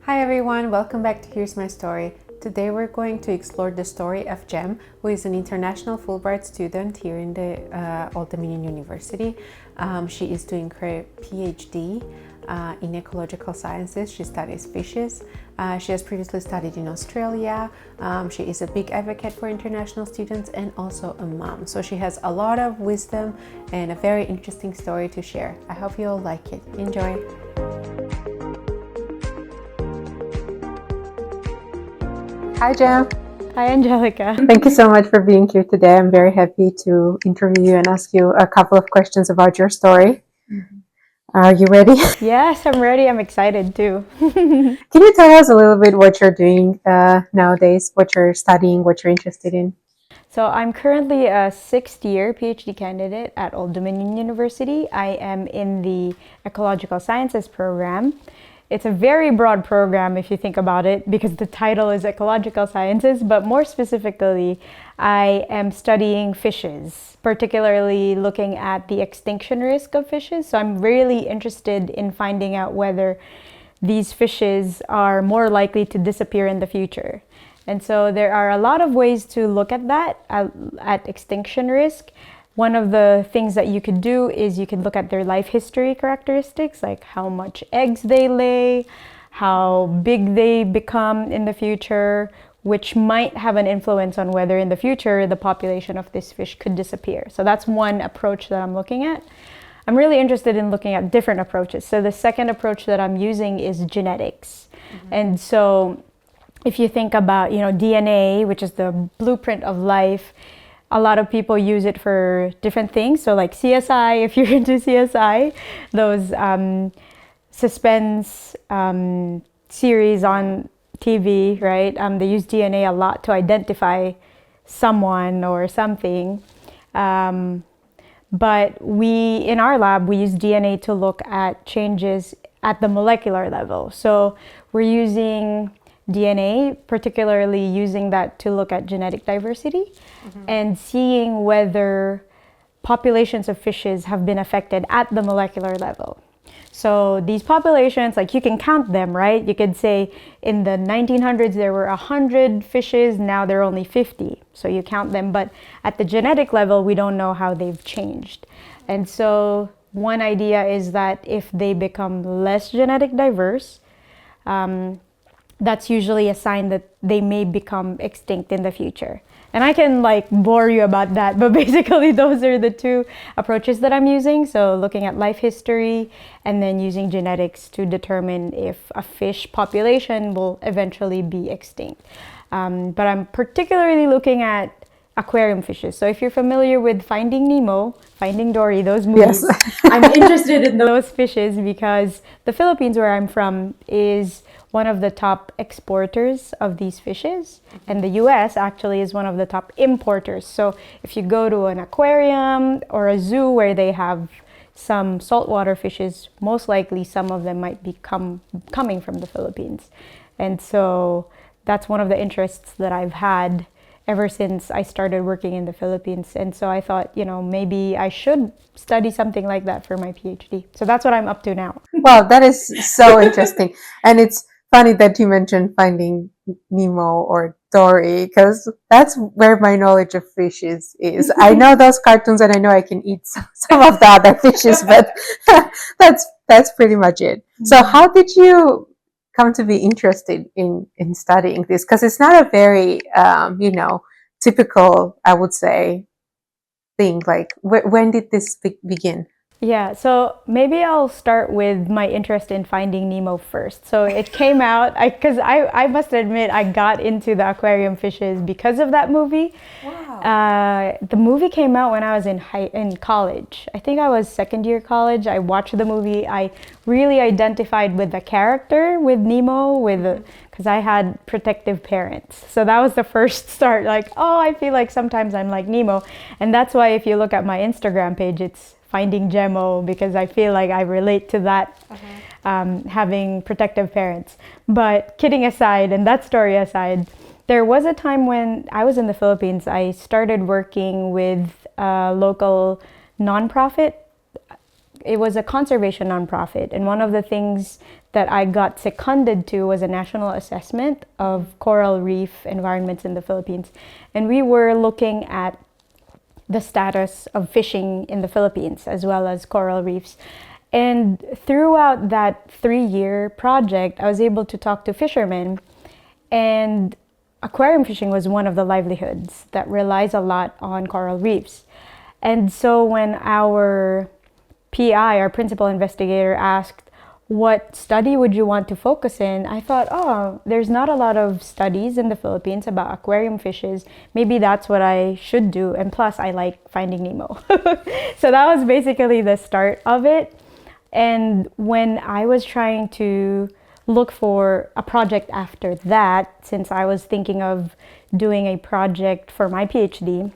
Hi everyone, welcome back to Here's My Story. Today we're going to explore the story of Jem, who is an international Fulbright student here in the Old Dominion University. She is doing her Ph.D. In ecological sciences. She studies fishes. She has previously studied in Australia. She is a big advocate for international students and also a mom. So she has a lot of wisdom and a very interesting story to share. I hope you all like it. Enjoy! Hi, Jem. Hi, Angelica. Thank you so much for being here today. I'm very happy to interview you and ask you a couple of questions about your story. Are you ready? Yes, I'm ready. I'm excited too. Can you tell us a little bit what you're doing nowadays, what you're studying, what you're interested in? So I'm currently a sixth-year PhD candidate at Old Dominion University. I am in the Ecological Sciences program. It's a very broad program if you think about it, because the title is Ecological Sciences, but more specifically, I am studying fishes, particularly looking at the extinction risk of fishes. So I'm really interested in finding out whether these fishes are more likely to disappear in the future. And so there are a lot of ways to look at that, at extinction risk. One of the things that you could do is you could look at their life history characteristics, like how much eggs they lay, how big they become in the future, which might have an influence on whether in the future the population of this fish could disappear. So that's one approach that I'm looking at. I'm really interested in looking at different approaches. So the second approach that I'm using is genetics. And so if you think about, DNA, which is the blueprint of life, a lot of people use it for different things. So like CSI, if you're into CSI, those suspense series on TV, right? They use DNA a lot to identify someone or something. But in our lab, we use DNA to look at changes at the molecular level. So we're using DNA, particularly using that to look at genetic diversity and seeing whether populations of fishes have been affected at the molecular level. So these populations, like you can count them, right? You could say in the 1900s there were 100 fishes, now there are only 50. So you count them, but at the genetic level we don't know how they've changed. And so one idea is that if they become less genetic diverse, that's usually a sign that they may become extinct in the future. And I can bore you about that, but basically those are the two approaches that I'm using. So looking at life history and then using genetics to determine if a fish population will eventually be extinct. But I'm particularly looking at aquarium fishes. So if you're familiar with Finding Nemo, Finding Dory, those movies, Yes. I'm interested in those fishes because the Philippines, where I'm from, is one of the top exporters of these fishes, and the US actually is one of the top importers. So if you go to an aquarium or a zoo where they have some saltwater fishes, most likely some of them might be coming from the Philippines. And so that's one of the interests that I've had ever since I started working in the Philippines. And so I thought, maybe I should study something like that for my PhD. So that's what I'm up to now. Wow, that is so interesting. And it's funny that you mentioned Finding Nemo or Dory, because that's where my knowledge of fishes is. I know those cartoons and I know I can eat some of the other fishes, but that's pretty much it. So how did you come to be interested in studying this? Because it's not a very, typical, I would say, thing. Like, when did this begin? Yeah, so maybe I'll start with my interest in Finding Nemo first. So it came out, because I must admit, I got into the aquarium fishes because of that movie. Wow. The movie came out when I was in college. I think I was second year college. I watched the movie. I really identified with the character, with Nemo, because I had protective parents. So that was the first start. I feel like sometimes I'm like Nemo. And that's why if you look at my Instagram page, it's Finding Gemo, because I feel like I relate to that, having protective parents. But kidding aside, and that story aside, there was a time when I was in the Philippines, I started working with a local nonprofit it was a conservation nonprofit, and one of the things that I got seconded to was a national assessment of coral reef environments in the Philippines. And we were looking at the status of fishing in the Philippines as well as coral reefs. And throughout that 3-year project, I was able to talk to fishermen, and aquarium fishing was one of the livelihoods that relies a lot on coral reefs. And so when our PI, our principal investigator, asked, what study would you want to focus in? I thought, oh, there's not a lot of studies in the Philippines about aquarium fishes. Maybe that's what I should do. And plus, I like Finding Nemo. So that was basically the start of it. And when I was trying to look for a project after that, since I was thinking of doing a project for my PhD,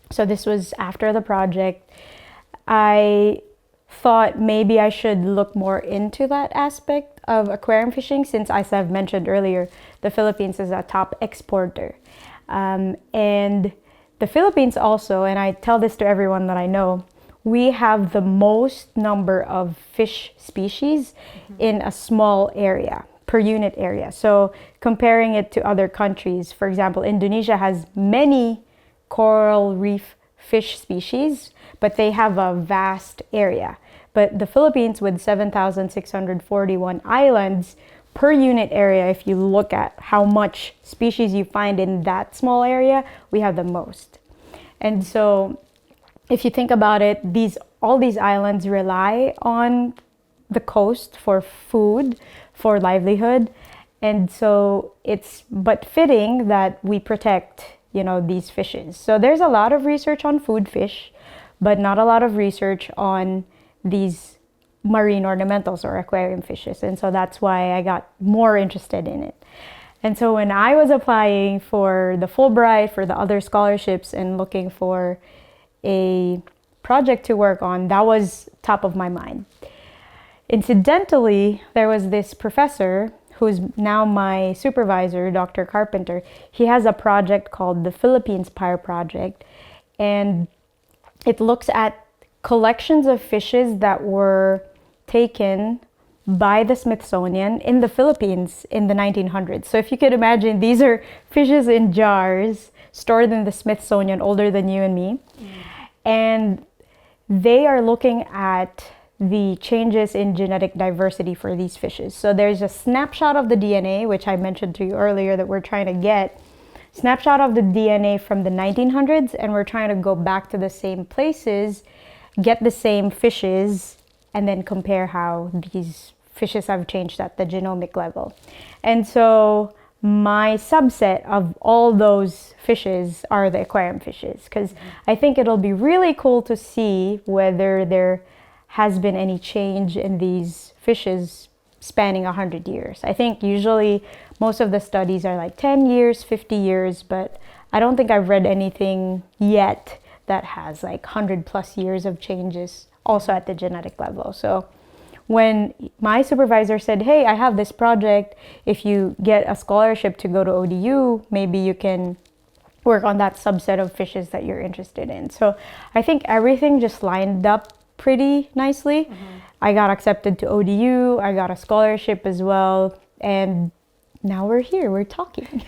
so this was after the project, I thought maybe I should look more into that aspect of aquarium fishing, since, as I've mentioned earlier, the Philippines is a top exporter. And the Philippines also, and I tell this to everyone that I know, we have the most number of fish species in a small area, per unit area. So comparing it to other countries, for example, Indonesia has many coral reef fish species, but they have a vast area. But the Philippines, with 7,641 islands per unit area, if you look at how much species you find in that small area, we have the most. And so if you think about it, all these islands rely on the coast for food, for livelihood. And so it's but fitting that we protect, these fishes. So there's a lot of research on food fish, but not a lot of research on these marine ornamentals or aquarium fishes. And so that's why I got more interested in it. And so when I was applying for the Fulbright, for the other scholarships, and looking for a project to work on, that was top of my mind. Incidentally, there was this professor who's now my supervisor, Dr. Carpenter. He has a project called the Philippines Pyre Project, and it looks at collections of fishes that were taken by the Smithsonian in the Philippines in the 1900s. So if you could imagine, these are fishes in jars stored in the Smithsonian, older than you and me. And they are looking at the changes in genetic diversity for these fishes. So there's a snapshot of the DNA, which I mentioned to you earlier that we're trying to get. Snapshot of the DNA from the 1900s, and we're trying to go back to the same places, get the same fishes, and then compare how these fishes have changed at the genomic level. And so my subset of all those fishes are the aquarium fishes, because I think it'll be really cool to see whether there has been any change in these fishes spanning 100 years. I think usually most of the studies are like 10 years, 50 years, but I don't think I've read anything yet that has like 100 plus years of changes also at the genetic level. So when my supervisor said, hey, I have this project, if you get a scholarship to go to ODU, maybe you can work on that subset of fishes that you're interested in. So I think everything just lined up pretty nicely. I got accepted to ODU, I got a scholarship as well, and now we're here, we're talking.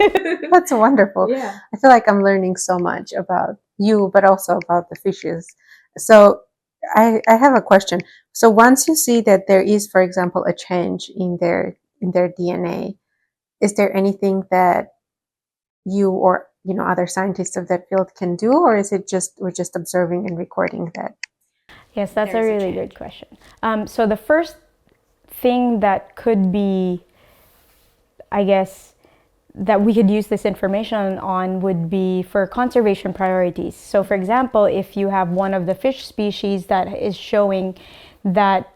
That's wonderful. Yeah. I feel like I'm learning so much about you, but also about the fishes. So I have a question. So once you see that there is, for example, a change in their DNA, is there anything that you or other scientists of that field can do, or is it just we're just observing and recording that? Yes, that's a really good question. So the first thing that could be, I guess, that we could use this information on would be for conservation priorities. So for example, if you have one of the fish species that is showing that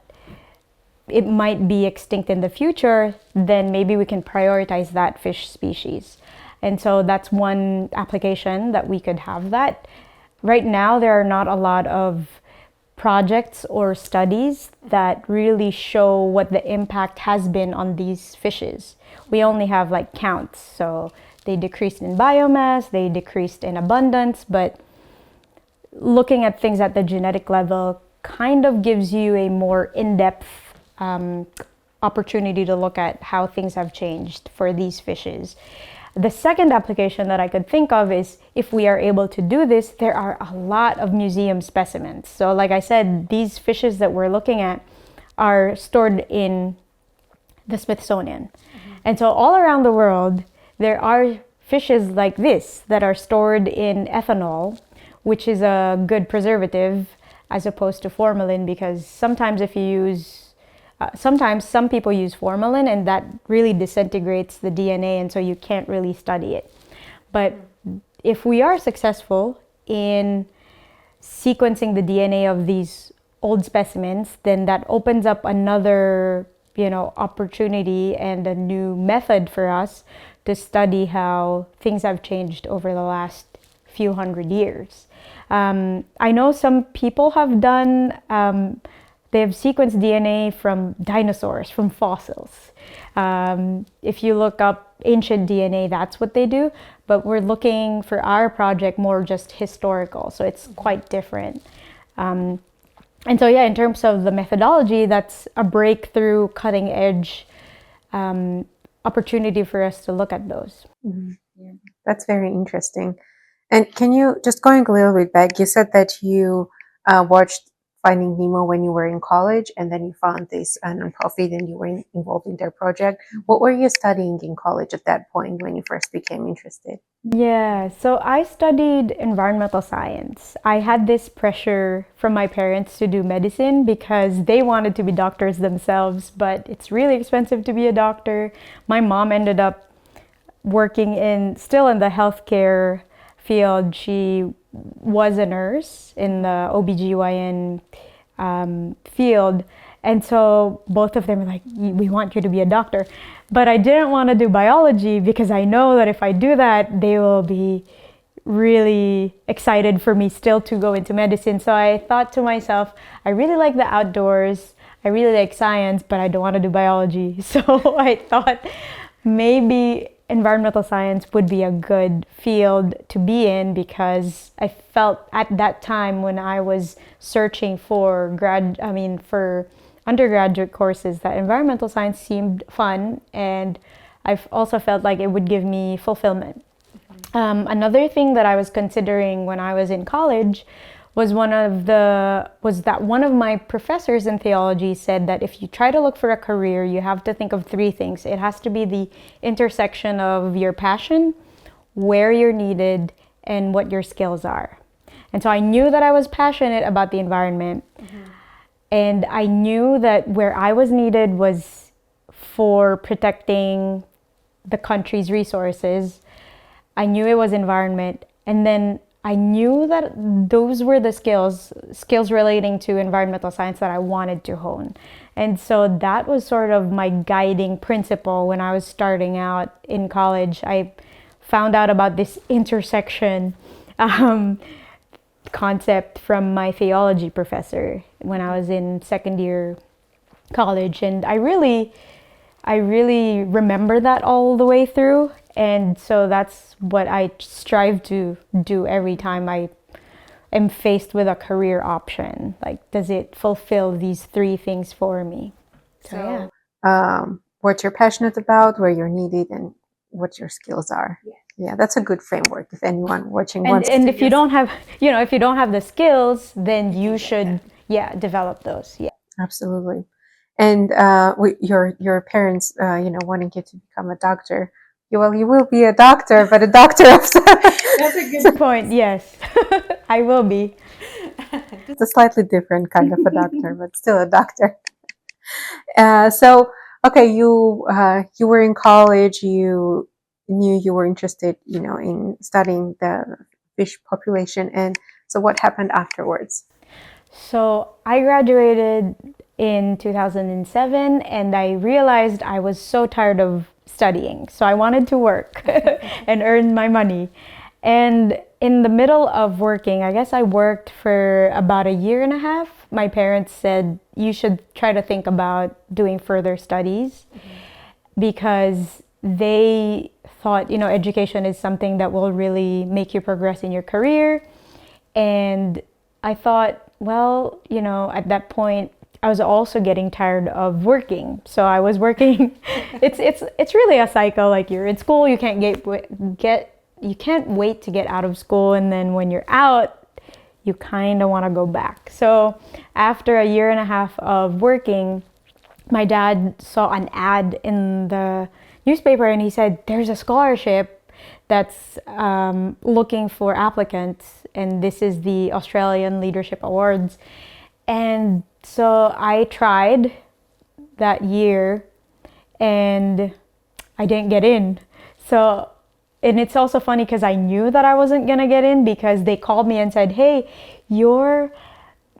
it might be extinct in the future, then maybe we can prioritize that fish species. And so that's one application that we could have that. Right now, there are not a lot of projects or studies that really show what the impact has been on these fishes. We only have like counts. So they decreased in biomass, they decreased in abundance, but looking at things at the genetic level, kind of gives you a more in-depth opportunity to look at how things have changed for these fishes. The second application that I could think of is if we are able to do this, there are a lot of museum specimens. So like I said, these fishes that we're looking at are stored in the Smithsonian. And so all around the world, there are fishes like this that are stored in ethanol, which is a good preservative as opposed to formalin, because sometimes if you use sometimes some people use formalin and that really disintegrates the DNA, and so you can't really study it. But if we are successful in sequencing the DNA of these old specimens, then that opens up another, opportunity and a new method for us to study how things have changed over the last few hundred years. I know some people have done they have sequenced DNA from dinosaurs, from fossils. If you look up ancient DNA, that's what they do. But we're looking for our project more just historical, so it's quite different. And so, in terms of the methodology, that's a breakthrough, cutting edge opportunity for us to look at those. Mm-hmm. Yeah. That's very interesting. And can you, just going a little bit back, you said that you watched Finding Nemo when you were in college, and then you found this nonprofit and you were involved in their project. What were you studying in college at that point when you first became interested? Yeah, so I studied environmental science. I had this pressure from my parents to do medicine because they wanted to be doctors themselves, but it's really expensive to be a doctor. My mom ended up working still in the healthcare field. She was a nurse in the OBGYN field. And so both of them were like, we want you to be a doctor. But I didn't want to do biology because I know that if I do that, they will be really excited for me still to go into medicine. So I thought to myself, I really like the outdoors. I really like science, but I don't want to do biology. So I thought maybe environmental science would be a good field to be in, because I felt at that time when I was searching for undergraduate courses that environmental science seemed fun, and I've also felt like it would give me fulfillment. Another thing that I was considering when I was in college was that one of my professors in theology said that if you try to look for a career, you have to think of three things. It has to be the intersection of your passion, where you're needed, and what your skills are. And so I knew that I was passionate about the environment. And I knew that where I was needed was for protecting the country's resources. I knew it was environment. And then I knew that those were the skills relating to environmental science that I wanted to hone. And so that was sort of my guiding principle when I was starting out in college. I found out about this intersection concept from my theology professor when I was in second year college, and I really remember that all the way through. And so that's what I strive to do every time I am faced with a career option. Like, does it fulfill these three things for me? So what you're passionate about, where you're needed, and what your skills are. Yeah, that's a good framework if anyone watching wants to. And if you don't have, if you don't have the skills, then you should, develop those. Yeah, absolutely. And your parents, wanting you to become a doctor. You will be a doctor, but a doctor of. That's a good point. Yes, I will be. It's a slightly different kind of a doctor, but still a doctor. So, okay, you were in college. You knew you were interested, in studying the fish population, and so what happened afterwards? So I graduated in 2007, and I realized I was so tired of studying. So I wanted to work and earn my money. And in the middle of working, I guess I worked for about a year and a half. My parents said, you should try to think about doing further studies, because they thought, education is something that will really make you progress in your career. And I thought, well, at that point, I was also getting tired of working. So I was working. It's really a cycle. Like you're in school, you can't you can't wait to get out of school, and then when you're out, you kind of want to go back. So after a year and a half of working, my dad saw an ad in the newspaper, and he said, "There's a scholarship that's looking for applicants, and this is the Australian Leadership Awards." And so I tried that year, and I didn't get in. So, and it's also funny because I knew that I wasn't gonna get in, because they called me and said, "Hey, your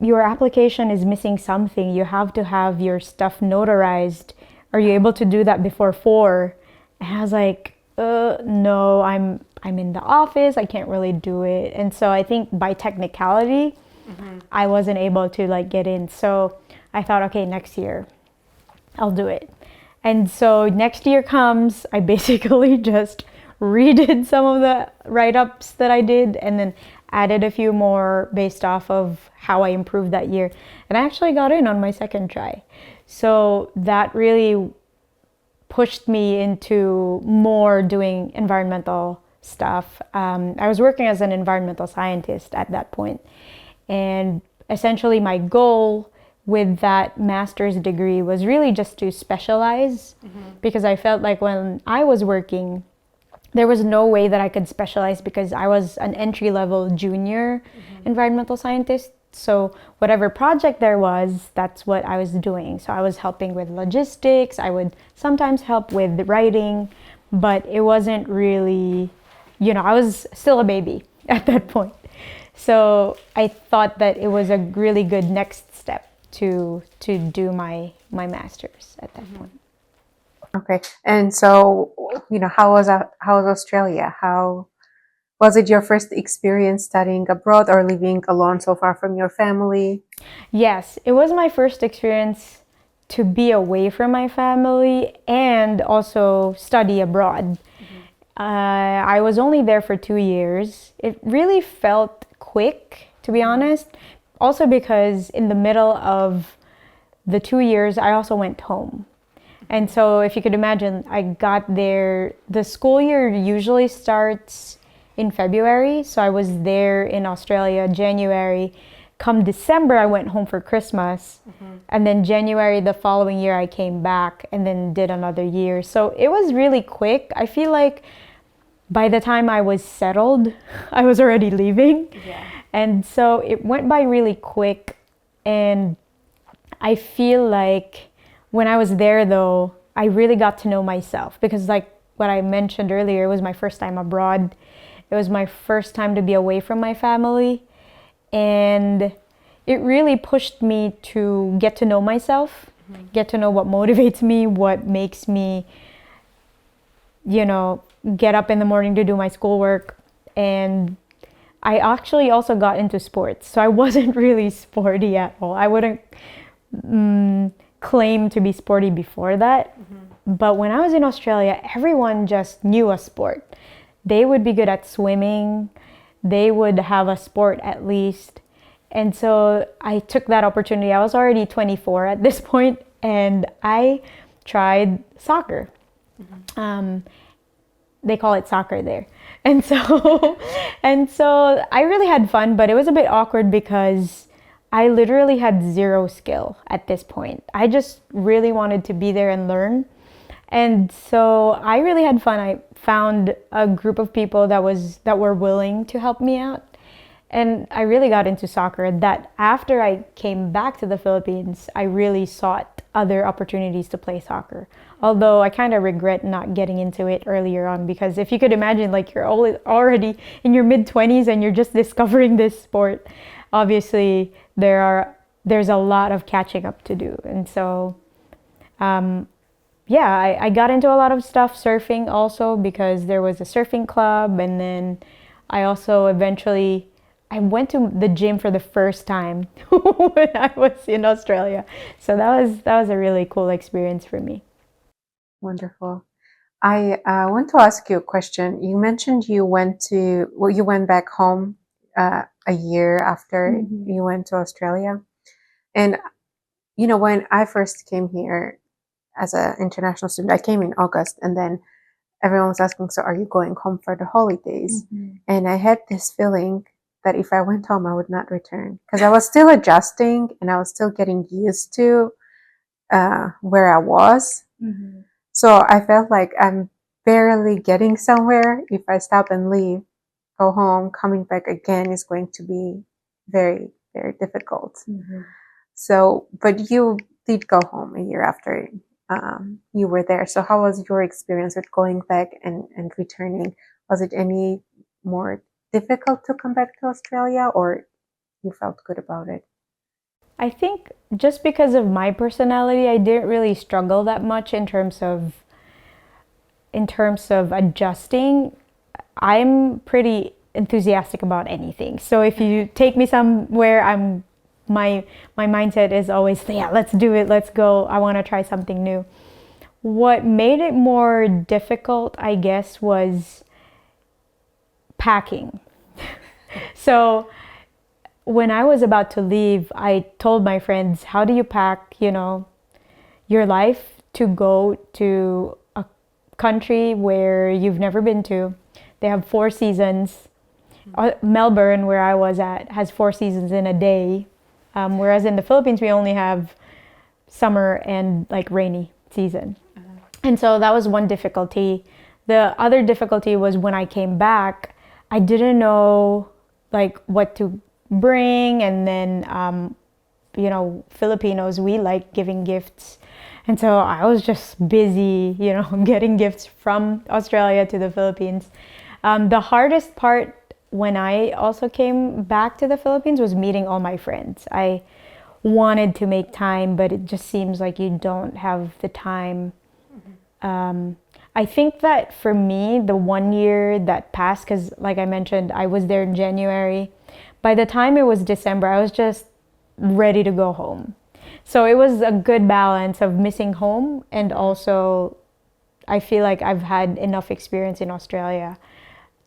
application is missing something. You have to have your stuff notarized. Are you able to do that before 4?" And I was like, no, I'm in the office. I can't really do it." And so I think by technicality, I wasn't able to like get in. So I thought, okay, next year I'll do it. And so next year comes, I basically just redid some of the write-ups that I did, and then added a few more based off of how I improved that year. And I actually got in on my second try. So that really pushed me into more doing environmental stuff. I was working as an environmental scientist at that point. And essentially my goal with that master's degree was really just to specialize, because I felt like when I was working, there was no way that I could specialize because I was an entry-level junior environmental scientist. So whatever project there was, that's what I was doing. So I was helping with logistics. I would sometimes help with writing, but it wasn't really, I was still a baby at that point. So I thought that it was a really good next step to do my master's at that point. Okay. And so, how was Australia? How was it your first experience studying abroad or living alone so far from your family? Yes, it was my first experience to be away from my family and also study abroad. I was only there for 2 years. It really felt quick, to be honest. Also because in the middle of the 2 years, I also went home. And so if you could imagine, I got there, the school year usually starts in February. So I was there in Australia, January. Come December, I went home for Christmas. And then January the following year, I came back and then did another year. So it was really quick. I feel like by the time I was settled, I was already leaving. Yeah. And so it went by really quick. And I feel like when I was there, though, I really got to know myself, because like what I mentioned earlier, it was my first time abroad. It was my first time to be away from my family. And it really pushed me to get to know myself, get to know what motivates me, what makes me, get up in the morning to do my schoolwork. And I actually also got into sports. So I wasn't really sporty at all. I wouldn't claim to be sporty before that. But when I was in Australia, everyone just knew a sport. They would be good at swimming. They would have a sport at least. And so I took that opportunity. I was already 24 at this point, and I tried soccer. They call it soccer there. And so I really had fun, but it was a bit awkward because I literally had zero skill at this point. I just really wanted to be there and learn. And so I really had fun. I found a group of people that were willing to help me out. And I really got into soccer. That after I came back to the Philippines, I really sought other opportunities to play soccer. Although I kind of regret not getting into it earlier on, because if you could imagine, like, you're already in your mid-20s and you're just discovering this sport, obviously there's a lot of catching up to do. And so I got into a lot of stuff, surfing also, because there was a surfing club. And then I also eventually I went to the gym for the first time when I was in Australia. So that was a really cool experience for me. Wonderful. I want to ask you a question. You mentioned you went back home a year after you went to Australia. And, when I first came here as an international student, I came in August, and then everyone was asking, so are you going home for the holidays? And I had this feeling that if I went home, I would not return because I was still adjusting and I was still getting used to where I was. So I felt like I'm barely getting somewhere. If I stop and leave, go home, coming back again is going to be very, very difficult. So, but you did go home a year after you were there. So how was your experience with going back and returning? Was it any more difficult to come back to Australia, or you felt good about it? I think just because of my personality, I didn't really struggle that much in terms of adjusting. I'm pretty enthusiastic about anything. So if you take me somewhere, my mindset is always, yeah, let's do it, let's go. I want to try something new. What made it more difficult, I guess, was packing. So when I was about to leave, I told my friends, how do you pack, your life to go to a country where you've never been to? They have 4 seasons. Melbourne, where I was at, has 4 seasons in a day. Whereas in the Philippines, we only have summer and like rainy season. And so that was one difficulty. The other difficulty was when I came back, I didn't know like what to bring. And then, Filipinos, we like giving gifts. And so I was just busy, getting gifts from Australia to the Philippines. The hardest part when I also came back to the Philippines was meeting all my friends. I wanted to make time, but it just seems like you don't have the time. I think that for me, the 1 year that passed, because like I mentioned, I was there in January. By the time it was December, I was just ready to go home. So it was a good balance of missing home, and also I feel like I've had enough experience in Australia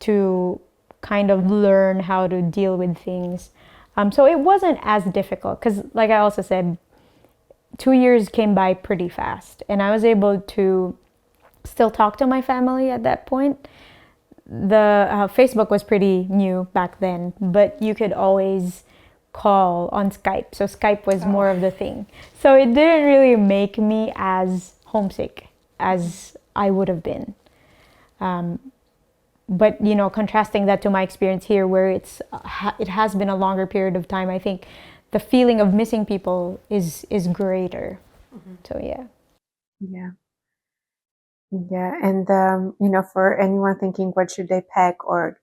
to kind of learn how to deal with things. So it wasn't as difficult because, like I also said, 2 years came by pretty fast, and I was able to still talk to my family at that point. The Facebook was pretty new back then, but you could always call on Skype. So Skype was more of the thing. So it didn't really make me as homesick as I would have been. But contrasting that to my experience here, where it has been a longer period of time, I think the feeling of missing people is greater. So yeah. And for anyone thinking what should they pack or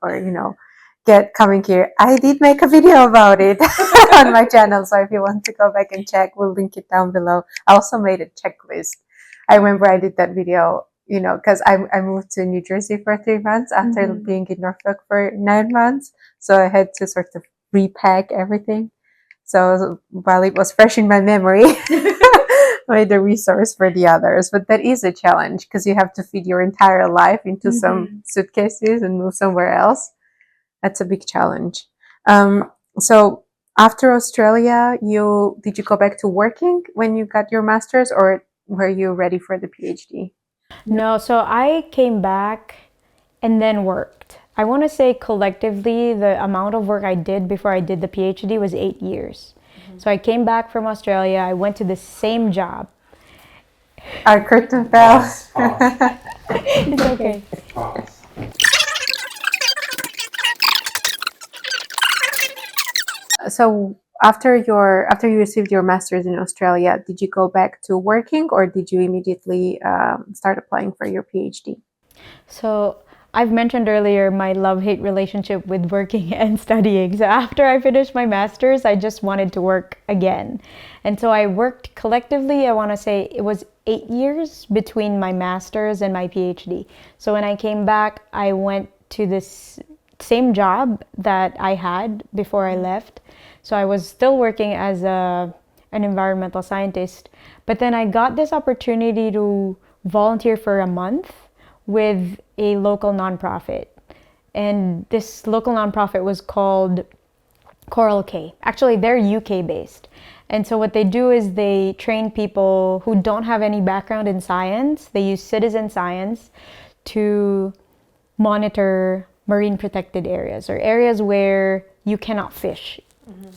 get coming here, I did make a video about it on my channel. So if you want to go back and check, we'll link it down below. I also made a checklist. I remember I did that video, because I moved to New Jersey for 3 months after being in Norfolk for 9 months. So I had to sort of repack everything. So while it was fresh in my memory, made a resource for the others. But that is a challenge because you have to fit your entire life into some suitcases and move somewhere else. That's a big challenge. So after Australia, did you go back to working when you got your master's, or were you ready for the PhD? No, so I came back and then worked. I want to say collectively the amount of work I did before I did the PhD was 8 years. So I came back from Australia, I went to the same job. Our curtain fell. It's okay. So after you received your master's in Australia, did you go back to working, or did you immediately start applying for your PhD? So I've mentioned earlier my love-hate relationship with working and studying. So after I finished my master's, I just wanted to work again. And so I worked collectively, I want to say it was 8 years between my master's and my PhD. So when I came back, I went to this same job that I had before I left. So I was still working as an environmental scientist, but then I got this opportunity to volunteer for a month with a local nonprofit. And this local nonprofit was called Coral K. Actually, they're UK based. And so what they do is they train people who don't have any background in science. They use citizen science to monitor marine protected areas, or areas where you cannot fish.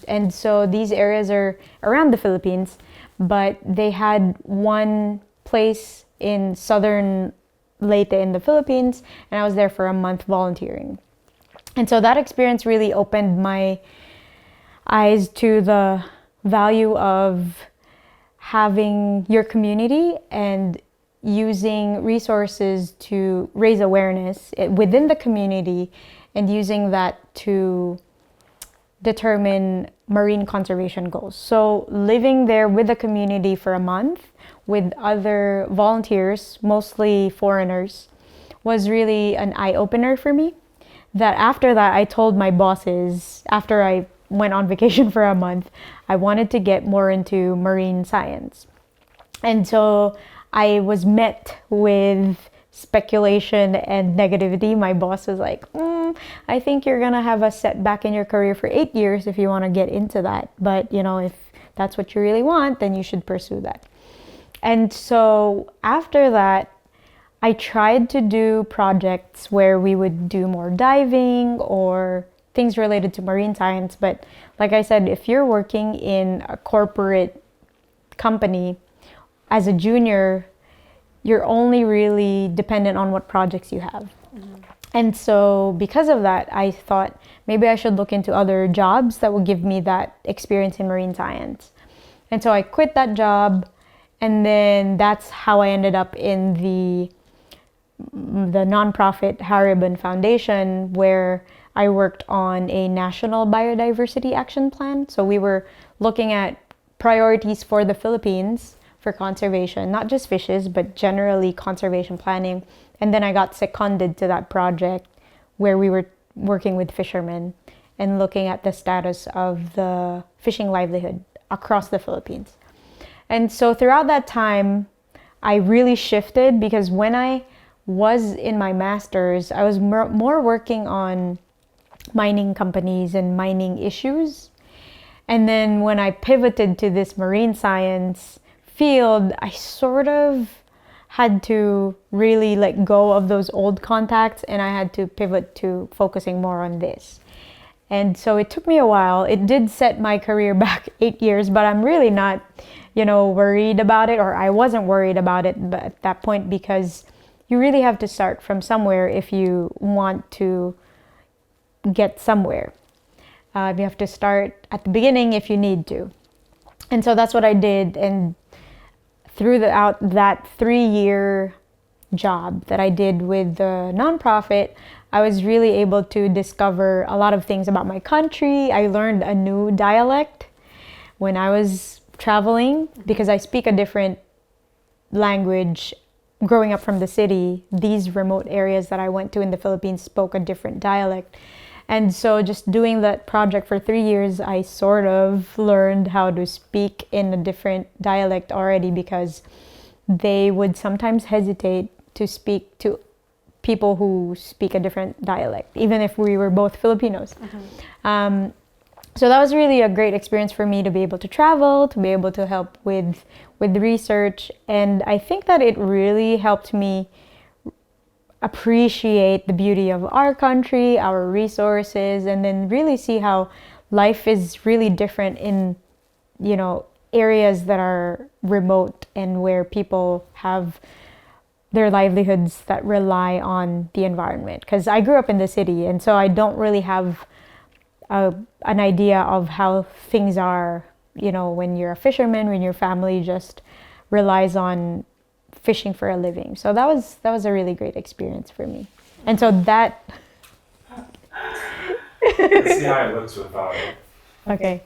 And so these areas are around the Philippines, but they had one place in southern Leyte in the Philippines, and I was there for a month volunteering. And so that experience really opened my eyes to the value of having your community and using resources to raise awareness within the community, and using that to determine marine conservation goals. So living there with the community for a month with other volunteers, mostly foreigners, was really an eye-opener for me. That after that, I told my bosses, after I went on vacation for a month, I wanted to get more into marine science. And so I was met with speculation and negativity. My boss was like, I think you're gonna have a setback in your career for 8 years if you want to get into that. But if that's what you really want, then you should pursue that. And so after that, I tried to do projects where we would do more diving or things related to marine science. But like I said, if you're working in a corporate company as a junior, you're only really dependent on what projects you have. And so because of that, I thought maybe I should look into other jobs that would give me that experience in marine science. And so I quit that job, and then that's how I ended up in the nonprofit Haribon Foundation, where I worked on a national biodiversity action plan. So we were looking at priorities for the Philippines for conservation, not just fishes, but generally conservation planning. And then I got seconded to that project where we were working with fishermen and looking at the status of the fishing livelihood across the Philippines. And so throughout that time, I really shifted, because when I was in my master's, I was more working on mining companies and mining issues. And then when I pivoted to this marine science field, I sort of had to really let go of those old contacts, and I had to pivot to focusing more on this. And so it took me a while. It did set my career back 8 years, but I'm really not, worried about it, or I wasn't worried about it at that point, because you really have to start from somewhere if you want to get somewhere. You have to start at the beginning if you need to. And so that's what I did. And throughout that 3-year job that I did with the nonprofit, I was really able to discover a lot of things about my country. I learned a new dialect when I was traveling, because I speak a different language. Growing up from the city, these remote areas that I went to in the Philippines spoke a different dialect. And so just doing that project for 3 years, I sort of learned how to speak in a different dialect already, because they would sometimes hesitate to speak to people who speak a different dialect, even if we were both Filipinos. So that was really a great experience for me, to be able to travel, to be able to help with research. And I think that it really helped me appreciate the beauty of our country, our resources, and then really see how life is really different in, areas that are remote and where people have their livelihoods that rely on the environment. Because I grew up in the city, and so I don't really have an idea of how things are, when you're a fisherman, when your family just relies on fishing for a living. So that was a really great experience for me. And so that Let's see how it looks without it. okay.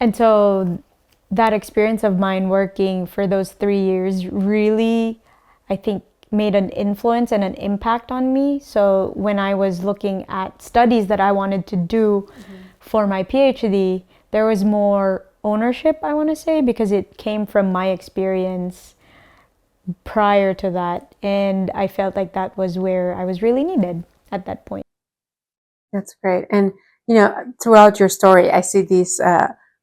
And so that experience of mine working for those 3 years really, I think, made an influence and an impact on me. So when I was looking at studies that I wanted to do for my PhD, there was more ownership, I want to say, because it came from my experience prior to that. And I felt like that was where I was really needed at that point. That's great. And throughout your story, I see this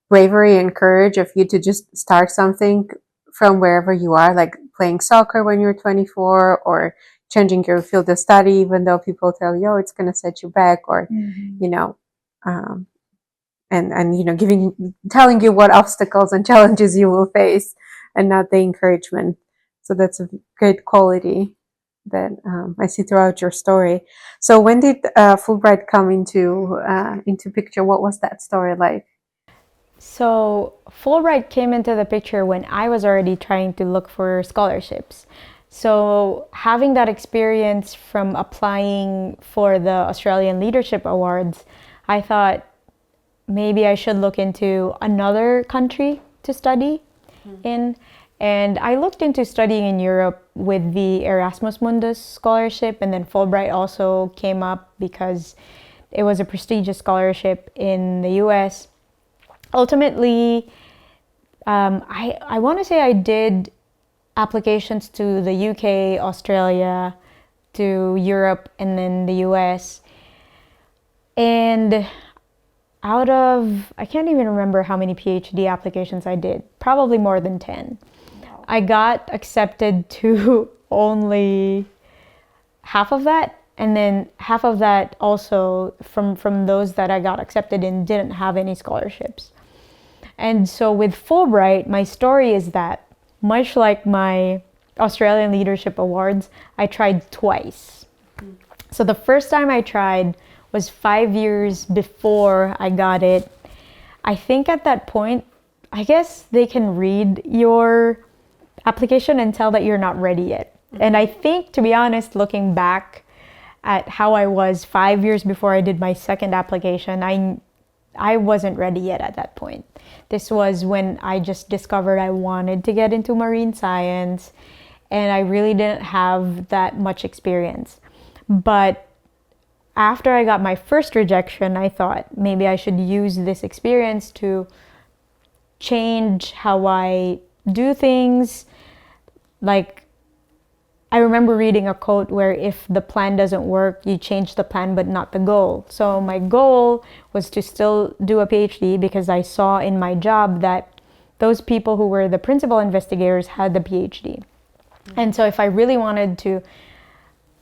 bravery and courage of you to just start something from wherever you are, like playing soccer when you're 24, or changing your field of study, even though people tell you, oh, it's going to set you back, or, you know, um, and telling you what obstacles and challenges you will face, and not the encouragement. So that's a great quality that I see throughout your story. So when did Fulbright come into picture? What was that story like? So Fulbright came into the picture when I was already trying to look for scholarships. So having that experience from applying for the Australian Leadership Awards, I thought maybe I should look into another country to study in. And I looked into studying in Europe with the Erasmus Mundus scholarship, and then Fulbright also came up because it was a prestigious scholarship in the US. Ultimately, I want to say I did applications to the UK, Australia, to Europe, and then the US. And out of, I can't even remember how many PhD applications I did, probably more than 10. Wow. I got accepted to only half of that, and then half of that also from those that I got accepted in didn't have any scholarships. And so with Fulbright, my story is that, much like my Australian Leadership Awards, I tried twice. So the first time I tried was 5 years before I got it. I think at that point, I guess they can read your application and tell that you're not ready yet. And I think, to be honest, looking back at how I was 5 years before I did my second application, I wasn't ready yet at that point. This was when I just discovered I wanted to get into marine science, and I really didn't have that much experience. But after I got my first rejection, I thought maybe I should use this experience to change how I do things. Like, I remember reading a quote where if the plan doesn't work, you change the plan but not the goal. So my goal was to still do a PhD because I saw in my job that those people who were the principal investigators had the PhD. And so if I really wanted to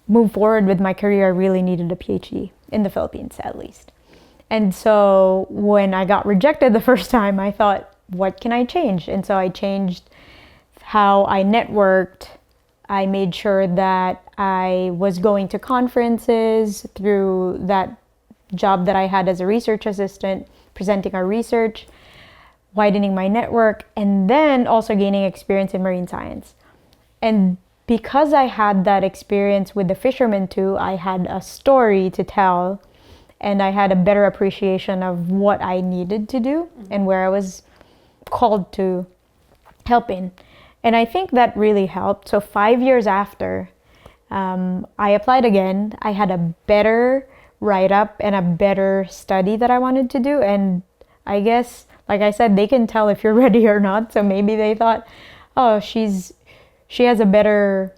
move forward with my career, I really needed a PhD, in the Philippines at least. And so when I got rejected the first time, I thought, what can I change? And so I changed how I networked. I made sure that I was going to conferences through that job that I had as a research assistant, presenting our research, widening my network, and then also gaining experience in marine science. And because I had that experience with the fishermen too, I had a story to tell, and I had a better appreciation of what I needed to do and where I was called to help in. And I think that really helped. So 5 years after, I applied again. I had a better write-up and a better study that I wanted to do. And I guess, like I said, they can tell if you're ready or not. So maybe they thought, oh, she has a better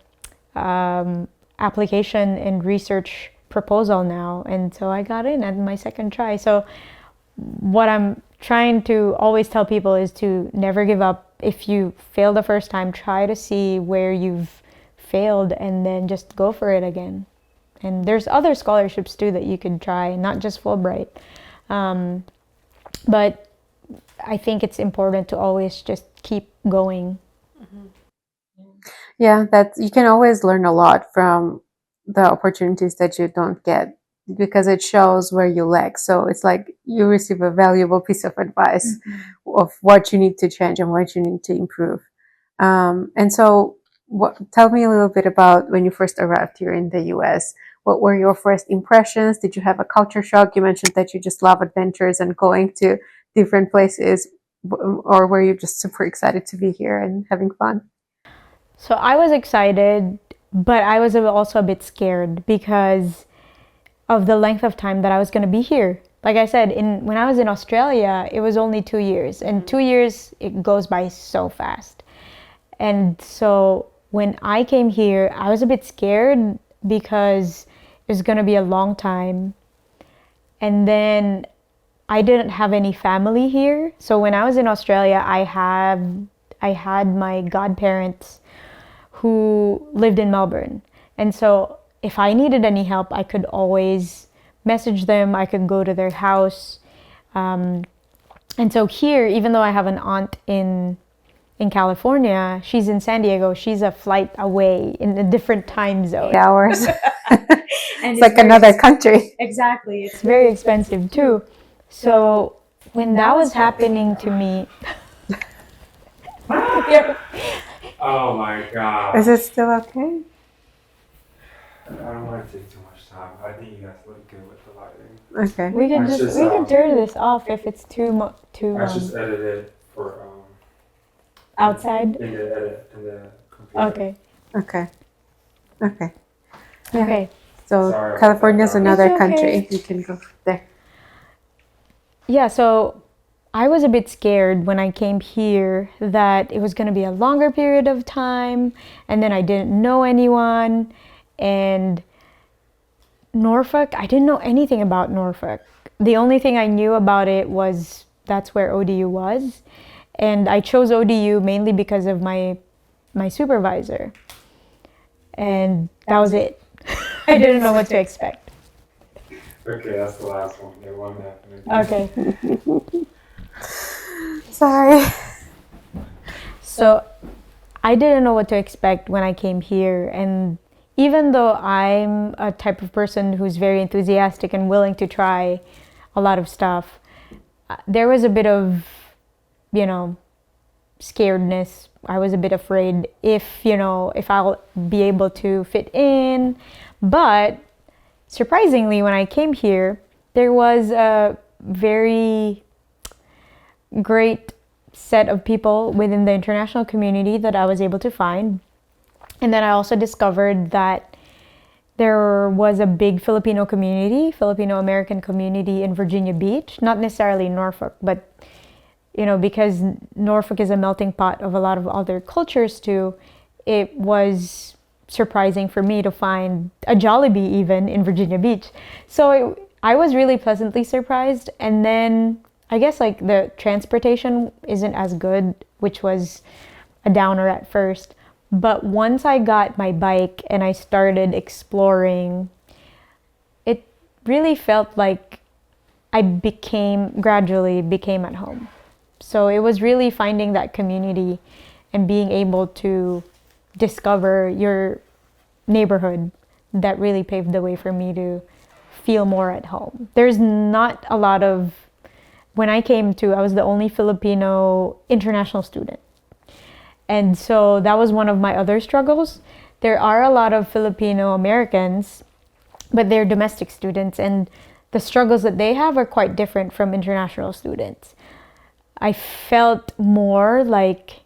application and research proposal now. And so I got in at my second try. So what I'm trying to always tell people is to never give up. If you fail the first time, try to see where you've failed and then just go for it again. And there's other scholarships too that you could try, not just Fulbright. But I think it's important to always just keep going. Yeah, that you can always learn a lot from the opportunities that you don't get, because it shows where you lack. So it's like you receive a valuable piece of advice of what you need to change and what you need to improve. And so tell me a little bit about when you first arrived here in the US. What were your first impressions? Did you have a culture shock? You mentioned that you just love adventures and going to different places, or were you just super excited to be here and having fun? So I was excited, but I was also a bit scared because of the length of time that I was going to be here. Like I said, when I was in Australia, it was only 2 years. And 2 years, it goes by so fast. And so when I came here, I was a bit scared because it was going to be a long time. And then I didn't have any family here. So when I was in Australia, I had my godparents who lived in Melbourne. And so if I needed any help, I could always message them. I could go to their house. And so here, even though I have an aunt in California, she's in San Diego. She's a flight away in a different time zone. Hours. And It's like another country. Exactly. It's very expensive too. So when that was happening to me, Oh my god. Is it still okay? I don't want to take too much time. I think you guys look good with the lighting. Okay. we can That's just just, we can turn this off if it's too I just edited for outside. in the computer. Okay. Okay. Okay. Okay. So Sorry. California's another It's okay. country. You can go there. Yeah, so I was a bit scared when I came here that it was going to be a longer period of time, and then I didn't know anyone. And Norfolk, I didn't know anything about Norfolk. The only thing I knew about it was that's where ODU was. And I chose ODU mainly because of my supervisor. And that was it. I didn't know what to expect. Okay, that's the last one. They won that. Okay. Sorry. So I didn't know what to expect when I came here. And even though I'm a type of person who's very enthusiastic and willing to try a lot of stuff, there was a bit of, scaredness. I was a bit afraid if I'll be able to fit in. But surprisingly, when I came here, there was a very great set of people within the international community that I was able to find. And then I also discovered that there was a big Filipino community, Filipino American community in Virginia Beach, not necessarily Norfolk, but because Norfolk is a melting pot of a lot of other cultures too, it was surprising for me to find a Jollibee even in Virginia Beach. So I was really pleasantly surprised. And then I guess like the transportation isn't as good, which was a downer at first. But once I got my bike and I started exploring, it really felt like I gradually became at home. So it was really finding that community and being able to discover your neighborhood that really paved the way for me to feel more at home. There's not a lot of, when I was the only Filipino international student. And so that was one of my other struggles. There are a lot of Filipino Americans, but they're domestic students, and the struggles that they have are quite different from international students. I felt more like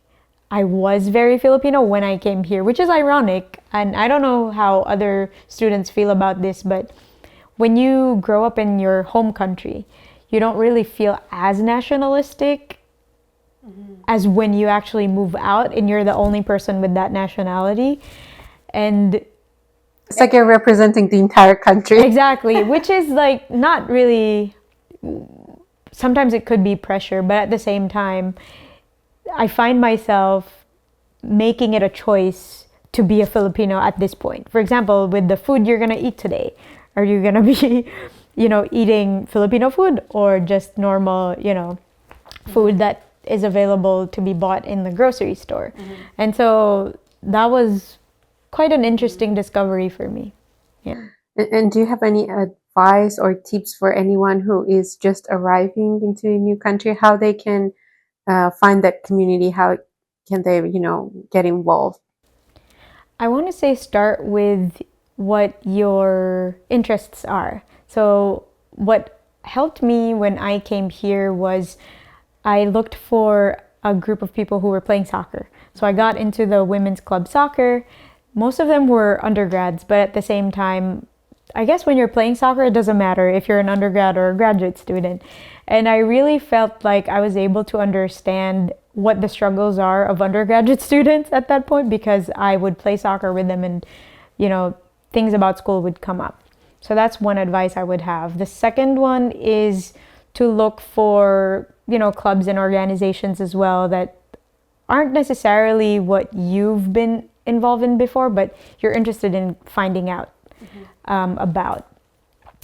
I was very Filipino when I came here, which is ironic. And I don't know how other students feel about this, but when you grow up in your home country, you don't really feel as nationalistic as when you actually move out and you're the only person with that nationality. And It's like you're representing the entire country. exactly, which is like not really, sometimes it could be pressure, but at the same time, I find myself making it a choice to be a Filipino at this point. For example, with the food you're gonna eat today, are you gonna be, eating Filipino food or just normal, food that is available to be bought in the grocery store? And so that was quite an interesting discovery for me. Yeah. And do you have any advice or tips for anyone who is just arriving into a new country, how they can find that community? How can they, get involved? I want to say start with what your interests are. So what helped me when I came here was I looked for a group of people who were playing soccer. So I got into the women's club soccer. Most of them were undergrads, but at the same time, I guess when you're playing soccer, it doesn't matter if you're an undergrad or a graduate student. And I really felt like I was able to understand what the struggles are of undergraduate students at that point, because I would play soccer with them and, things about school would come up. So that's one advice I would have. The second one is to look for, clubs and organizations as well that aren't necessarily what you've been involved in before, but you're interested in finding out about.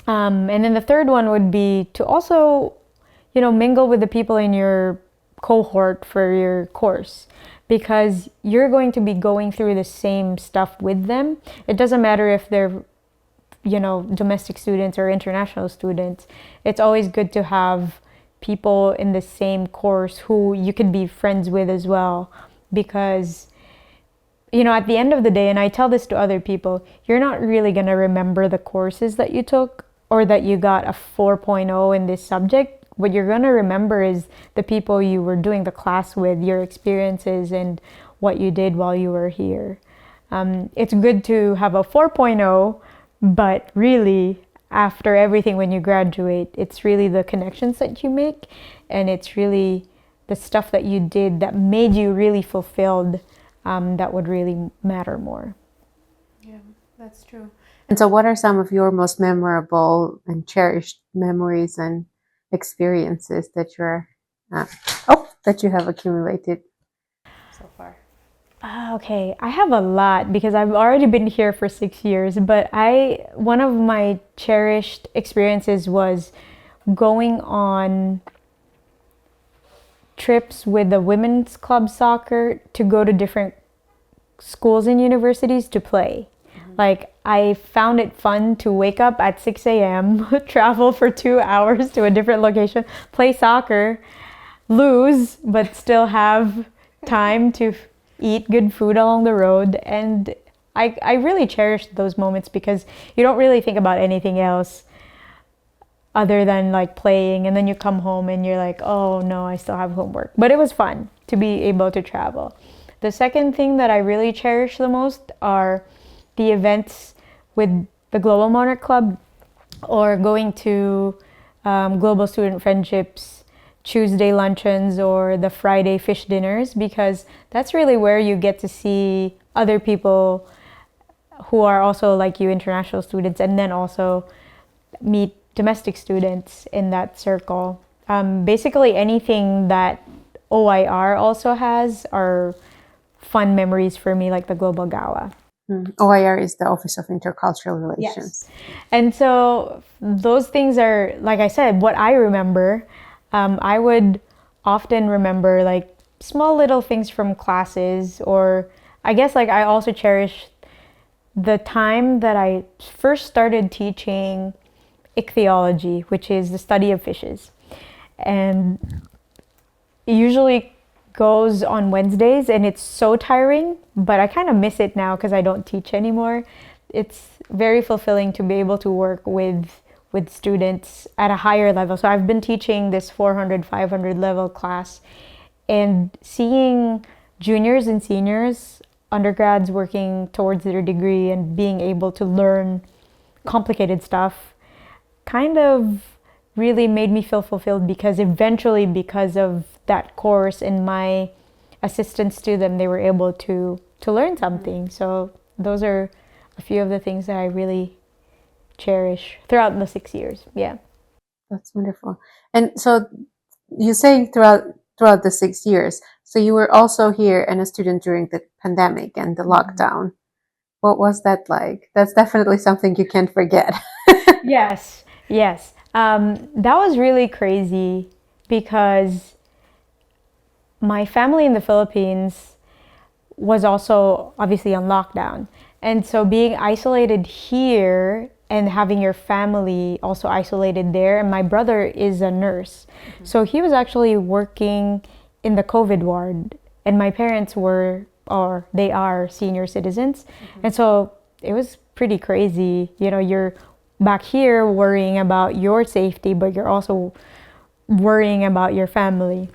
And then the third one would be to also, mingle with the people in your cohort for your course, because you're going to be going through the same stuff with them. It doesn't matter if they're, domestic students or international students. It's always good to have people in the same course who you can be friends with as well, because at the end of the day, and I tell this to other people, you're not really going to remember the courses that you took or that you got a 4.0 in this subject. What you're going to remember is the people you were doing the class with, your experiences, and what you did while you were here. It's good to have a 4.0, but really, after everything, when you graduate, it's really the connections that you make, and it's really the stuff that you did that made you really fulfilled, that would really matter more. Yeah, that's true. And so what are some of your most memorable and cherished memories and experiences that that you have accumulated so far? Okay, I have a lot because I've already been here for 6 years, but one of my cherished experiences was going on trips with the women's club soccer to go to different schools and universities to play. Like, I found it fun to wake up at 6 a.m., travel for 2 hours to a different location, play soccer, lose, but still have time to eat good food along the road. And I really cherished those moments because you don't really think about anything else other than like playing, and then you come home and you're like, oh no, I still have homework. But it was fun to be able to travel. The second thing that I really cherish the most are the events with the Global Monarch Club, or going to Global Student Friendships Tuesday luncheons or the Friday fish dinners, because that's really where you get to see other people who are also like you, international students, and then also meet domestic students in that circle. Basically anything that OIR also has are fun memories for me, like the Global Gala. OIR is the Office of Intercultural Relations. Yes. And so those things are, like I said, what I remember. I would often remember like small little things from classes, or I guess like I also cherish the time that I first started teaching ichthyology, which is the study of fishes. And it usually goes on Wednesdays, and it's so tiring, but I kind of miss it now because I don't teach anymore. It's very fulfilling to be able to work with students at a higher level. So I've been teaching this 400, 500 level class, and seeing juniors and seniors, undergrads working towards their degree and being able to learn complicated stuff kind of really made me feel fulfilled, because eventually, because of that course and my assistance to them, they were able to learn something. So those are a few of the things that I really cherish throughout the 6 years. Yeah. That's wonderful. And so you say throughout the 6 years, so you were also here and a student during the pandemic and the lockdown. What was that like? That's definitely something you can't forget. Yes. That was really crazy because my family in the Philippines was also obviously on lockdown. And so being isolated here and having your family also isolated there, and my brother is a nurse. So he was actually working in the COVID ward, and my parents they are senior citizens. And so it was pretty crazy. You're back here worrying about your safety, but you're also worrying about your family.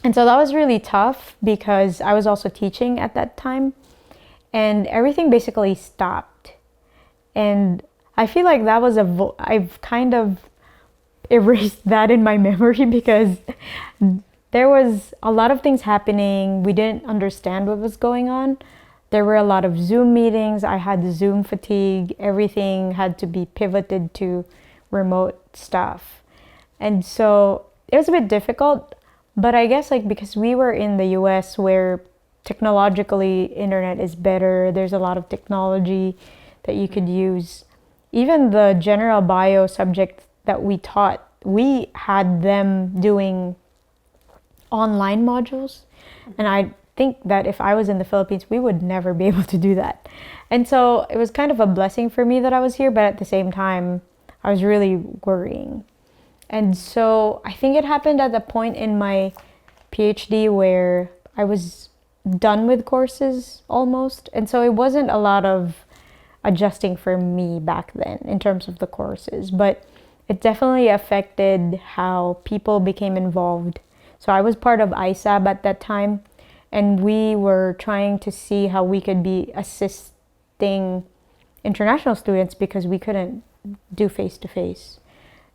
And so that was really tough because I was also teaching at that time, and everything basically stopped. And I feel like that was I've kind of erased that in my memory because there was a lot of things happening. We didn't understand what was going on. There were a lot of Zoom meetings. I had Zoom fatigue. Everything had to be pivoted to remote stuff. And so it was a bit difficult, but I guess like because we were in the US where technologically internet is better, there's a lot of technology that you could use. Even the general bio subject that we taught, we had them doing online modules. And I think that if I was in the Philippines, we would never be able to do that. And so it was kind of a blessing for me that I was here, but at the same time, I was really worrying. And so I think it happened at the point in my PhD where I was done with courses almost. And so it wasn't a lot of adjusting for me back then in terms of the courses, but it definitely affected how people became involved. So I was part of ISAB at that time, and we were trying to see how we could be assisting international students because we couldn't do face-to-face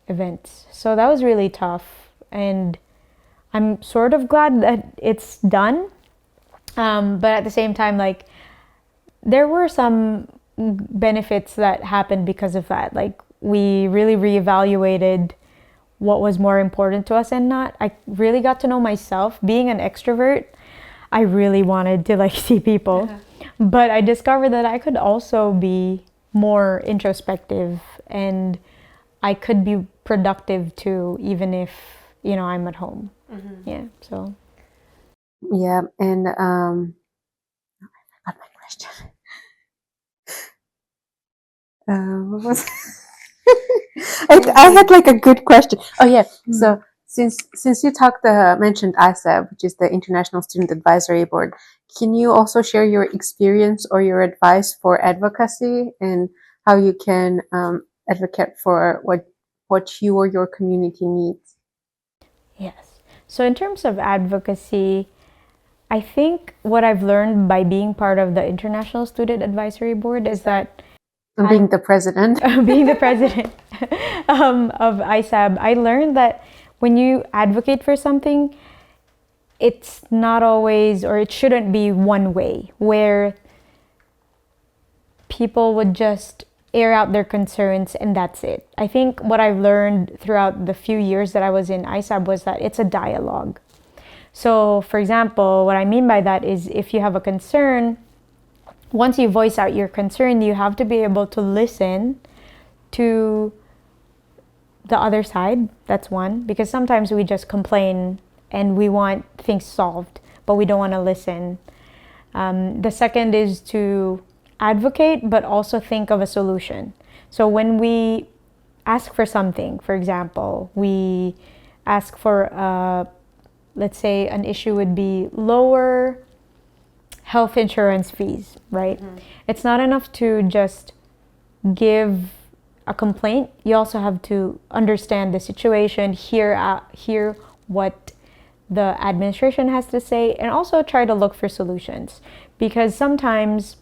events. So that was really tough, and I'm sort of glad that it's done. But at the same time, like, there were some benefits that happened because of that. Like, we really reevaluated what was more important to us and not. I really got to know myself. Being an extrovert, I really wanted to like see people. But I discovered that I could also be more introspective and I could be productive too, even if, I'm at home. Yeah, so. Yeah, and I forgot my question. What was I had like a good question. Oh yeah, so since you mentioned ISAB, which is the International Student Advisory Board, can you also share your experience or your advice for advocacy and how you can advocate for what you or your community needs? Yes. So in terms of advocacy, I think what I've learned by being part of the International Student Advisory Board is that Being the president. being the president of ISAB, I learned that when you advocate for something, it's not always, or it shouldn't be one way, where people would just air out their concerns and that's it. I think what I've learned throughout the few years that I was in ISAB was that it's a dialogue. So, for example, what I mean by that is if you have a concern, once you voice out your concern, you have to be able to listen to the other side. That's one, because sometimes we just complain and we want things solved, but we don't want to listen. The second is to advocate, but also think of a solution. So when we ask for something, for example, we ask for, let's say an issue would be lower health insurance fees, right? It's not enough to just give a complaint. You also have to understand the situation, hear what the administration has to say, and also try to look for solutions. Because sometimes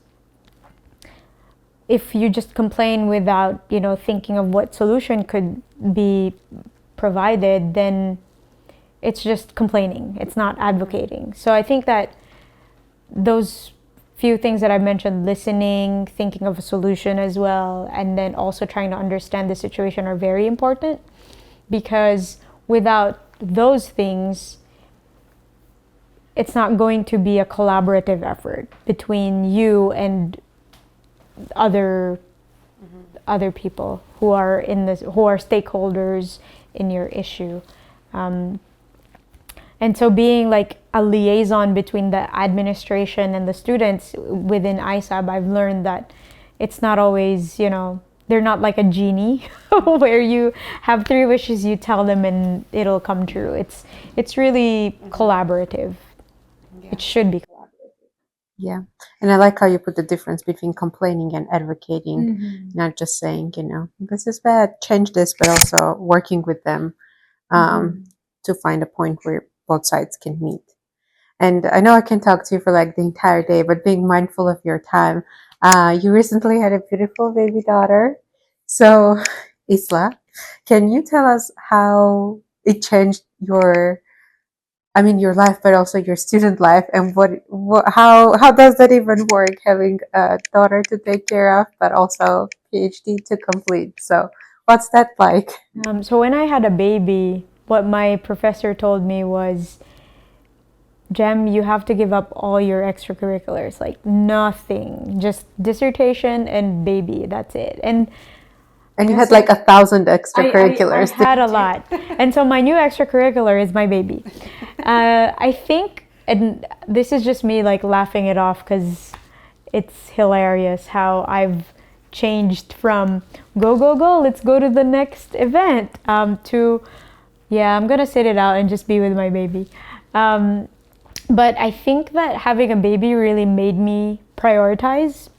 if you just complain without, thinking of what solution could be provided, then it's just complaining. It's not advocating. So I think that those few things that I mentioned, listening, thinking of a solution as well, and then also trying to understand the situation are very important, because without those things, it's not going to be a collaborative effort between you and other people who are who are stakeholders in your issue. And so being like a liaison between the administration and the students within ISAB, I've learned that it's not always, they're not like a genie where you have 3 wishes, you tell them and it'll come true. It's really collaborative. Yeah. It should be collaborative. Yeah. And I like how you put the difference between complaining and advocating, not just saying, this is bad, change this, but also working with them to find a point where both sides can meet. And I know I can talk to you for like the entire day, but being mindful of your time. You recently had a beautiful baby daughter. So, Isla, can you tell us how it changed your life, but also your student life, and how does that even work, having a daughter to take care of, but also PhD to complete? So, What's that like? So when I had a baby, what my professor told me was, Jem, you have to give up all your extracurriculars, like nothing, just dissertation and baby, that's it. And you had like 1,000 extracurriculars. I had a lot. And so my new extracurricular is my baby. I think, and this is just me like laughing it off because it's hilarious how I've changed from go, go, go, let's go to the next event, to, yeah, I'm gonna sit it out and just be with my baby. But I think that having a baby really made me prioritize.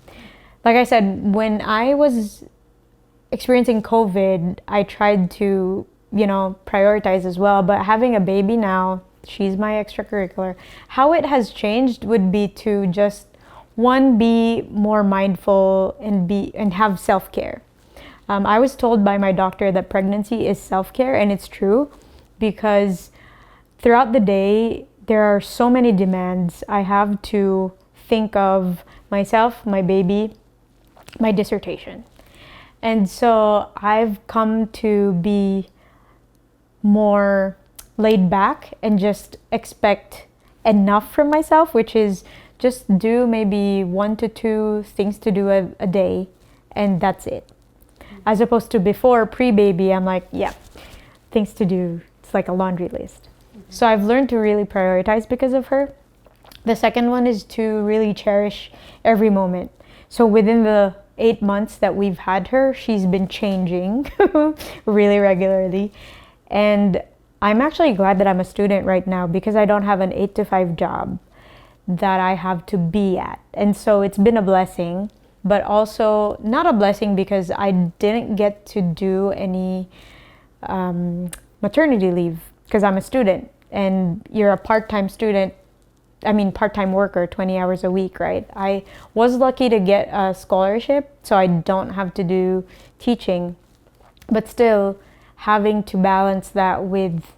Like I said, when I was experiencing COVID, I tried to, prioritize as well. But having a baby now, she's my extracurricular. How it has changed would be to just, one, be more mindful and have self-care. I was told by my doctor that pregnancy is self-care, and it's true, because throughout the day, there are so many demands. I have to think of myself, my baby, my dissertation. And so I've come to be more laid back and just expect enough from myself, which is just do maybe 1 to 2 things to do a day, and that's it. As opposed to before, pre-baby, I'm like, yeah, things to do. It's like a laundry list. So I've learned to really prioritize because of her. The second one is to really cherish every moment. So within the 8 months that we've had her, she's been changing really regularly. And I'm actually glad that I'm a student right now because I don't have an 8 to 5 job that I have to be at. And so it's been a blessing, but also not a blessing because I didn't get to do any maternity leave because I'm a student. And you're a part-time part-time worker, 20 hours a week, right? I was lucky to get a scholarship, so I don't have to do teaching. But still, having to balance that with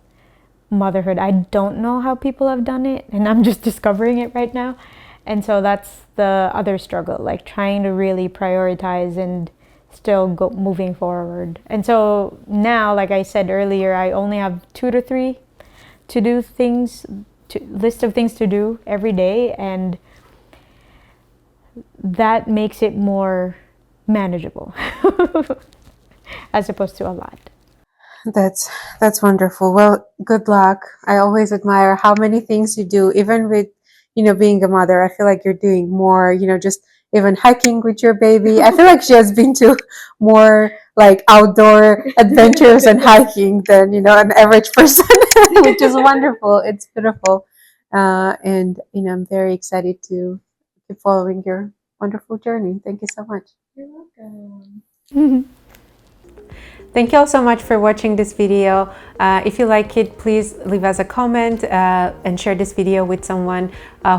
motherhood, I don't know how people have done it, and I'm just discovering it right now. And so that's the other struggle, like trying to really prioritize and still go moving forward. And so now, like I said earlier, I only have 2 to 3 to do things, list of things to do every day, and that makes it more manageable as opposed to a lot. That's wonderful. Well, good luck. I always admire how many things you do, even with, being a mother. I feel like you're doing more, just even hiking with your baby. I feel like she has been to more like outdoor adventures and hiking than, an average person, which is wonderful. It's beautiful. And, I'm very excited to keep following your wonderful journey. Thank you so much. You're welcome. Thank you all so much for watching this video. If you like it, please leave us a comment and share this video with someone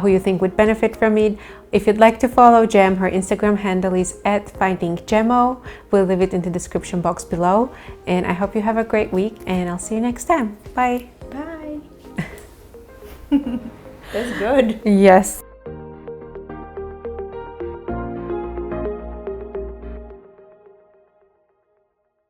who you think would benefit from it. If you'd like to follow Jem, her Instagram handle is @findingjemo. We'll leave it in the description box below. And I hope you have a great week, and I'll see you next time. Bye. Bye. That's good. Yes.